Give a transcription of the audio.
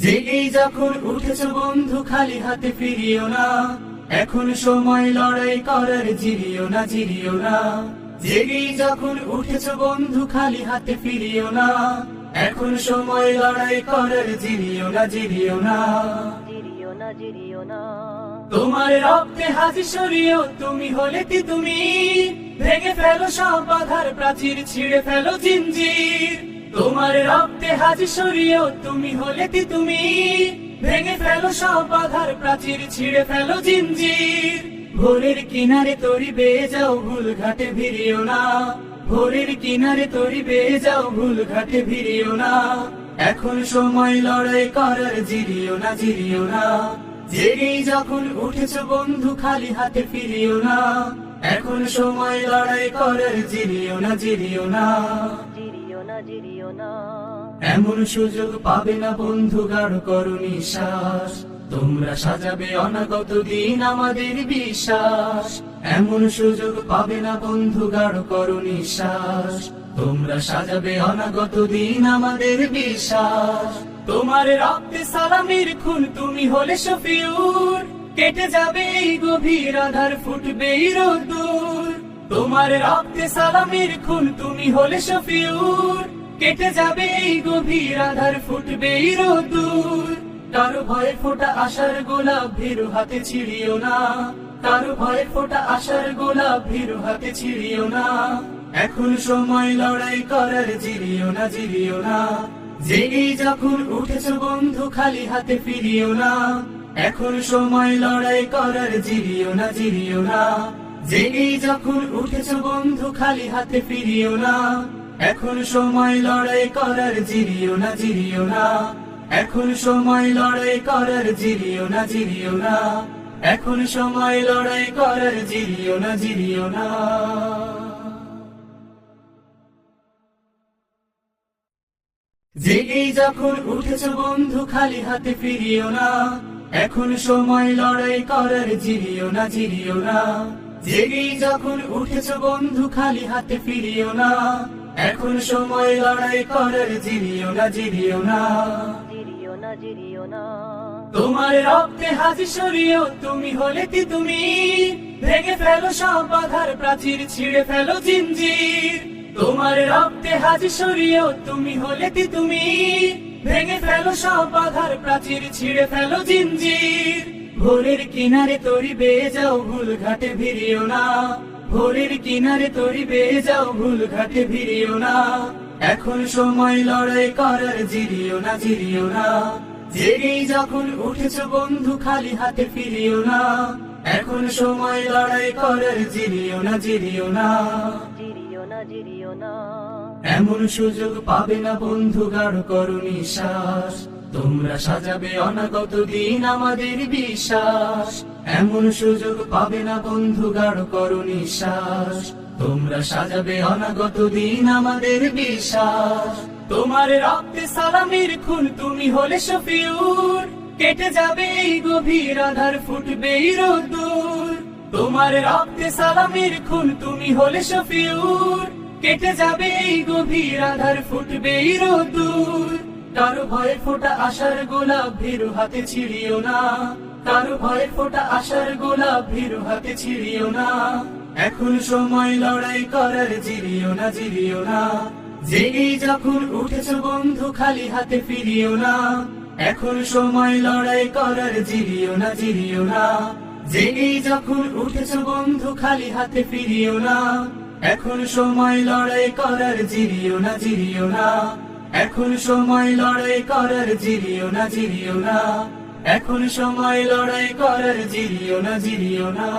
জেগেই যখন উঠেছ বন্ধু খালি হাতে ফিরিও না, এখন সময় লড়াই করার, জিরিও না জিরিও না। জেগেই যখন উঠেছ বন্ধু খালি হাতে ফিরিও না, এখন সময় লড়াই করার, জিরিও না জিরিও না। তোমার রক্তে হাজি সরিয়েও তুমি হলে কি তুমি, ভেঙে ফেলো সব বাধার প্রাচীর, ছিঁড়ে ফেলো জিঞ্জির। তোমার রক্তে হাজি সরিয়েও তুমি হলে কি তুমি, ভেঙে ফেলো সব বাধার প্রাচীর, ছিঁড়ে ফেলো জিঞ্জির। ভোরের কিনারে তরি বেয়ে যাও, ভুল ঘাটে ভিড়িও না। ভোরের কিনারে তরি বেয়ে যাও, ভুল ঘাটে ভিড়িও না। এখন সময় লড়াই করার, জিরিও না জিরিও না। জেগেই যখন উঠেছ বন্ধু খালি হাতে ফিরিও না, এখন সময় লড়াই করার, জিরিও না জিরিও না। এমন সুযোগ পাবে না বন্ধু, গাঢ় করো নিঃশ্বাস, তোমরা সাজাবে অনাগত দিন আমাদের বিশ্বাস। এমন সুযোগ পাবে না বন্ধু, গাঢ় করো নিঃশ্বাস, তোমরা সাজাবে অনাগত দিন আমাদের বিশ্বাস। তোমার রক্তে সালামের খুন, তুমি হলে শফিউর, কেটে যাবে এই গভীর আধার, ফুটবে এই রোদ্দুর। তোমার রক্তে সালামের খুন, তুমি হলে শফিউর, কেটে যাবে এই গভীর আধার, ফুটবে এই রোদ্দুর। কারো ভয়ে ফোটা আশার গোলাপ, ভীরু হাতে ছিড়িও না। কারো ভয়ে ফোটা আশার গোলাপ, ভীরু হাতে ছিড়িও না। এখন সময় লড়াই করার, জিরিও না জিরিও না। জেগেই যখন উঠেছ বন্ধু খালি হাতে ফিরিও না, এখন সময় লড়াই করার, জিরিও না জিরিও না। জেগেই যখন উঠেছ বন্ধু খালি হাতে ফিরিও না, এখন সময় লড়াই করার, জিরিও না জিরিও না। এখন সময় লড়াই করার, জিরিও না জিরিও না। এখন সময় লড়াই করার, জিরিও না জিরিও না। জেগেই যখন উঠেছ বন্ধু খালি হাতে ফিরিও না, এখন সময় লড়াই করার, জিরিও না জিরিও না। জেগেই যখন উঠেছ বন্ধু খালি হাতে ফিরিও না, এখন সময় লড়াই করার, জিরিও না জিরিও না। তোমার রক্তে হাজি সরিয়েও তুমি হলে কি তুমি, ভেঙে ফেলো সব বাধার প্রাচীর, ছিঁড়ে ফেলো জিঞ্জির। তোমার রক্তে হাজি সরিয়েও তুমি হলে কি তুমি, ভেঙে ফেলো সব বাধার প্রাচীর, ছিঁড়ে ফেলো জিঞ্জির। ভোরের কিনারে তরি বেয়ে যাও, ভুল ঘাটে ভিড়িও না। ভোরের কিনারে তরি বেয়ে যাও, ভুল ঘাটে ভিড়িও না। এখন সময় লড়াই করার, জিরিও না জিরিও না। জেগেই যখন উঠেছ বন্ধু খালি হাতে ফিরিও না, এখন সময় লড়াই করার, জিরিও না জিরিও না। এমন সুযোগ পাবে না বন্ধু, গাঢ় করো নিঃশ্বাস, তোমরা সাজাবে অনাগত দিন আমাদের বিশ্বাস। এমন সুযোগ পাবে না বন্ধু, গাঢ় করো নিঃশ্বাস, তোমরা সাজাবে অনাগত দিন আমাদের বিশ্বাস। তোমার রক্তে সালামের খুন, তুমি হলে শফিউর, কেটে যাবে এই গভীর আধার, ফুটবে এই রোদ্দুর। তোমার রক্তে সালামের খুন, তুমি হলে শফিউর, কেটে যাবে এই গভীর আধার, ফুটবে এই রোদ্দুর। কারো ভয়ে ফোটা আশার গোলাপ, ভীরু হাতে ছিড়িও না। কারো ভয়ে ফোটা আশার গোলাপ, ভীরু হাতে ছিড়িও না। এখন সময় লড়াই করার, জিরিও না জিরিও না। জেগেই যখন উঠেছ বন্ধু খালি হাতে ফিরিও না, এখন সময় লড়াই করার, জিরিও না জিরিও না। জেগেই যখন উঠেছ বন্ধু খালি হাতে ফিরিও না, এখন সময় লড়াই করার, জিরিও না জিরিও না। এখন সময় লড়াই করার, জিরিও না জিরিও না। এখন সময় লড়াই করার, জিরিও না জিরিও না।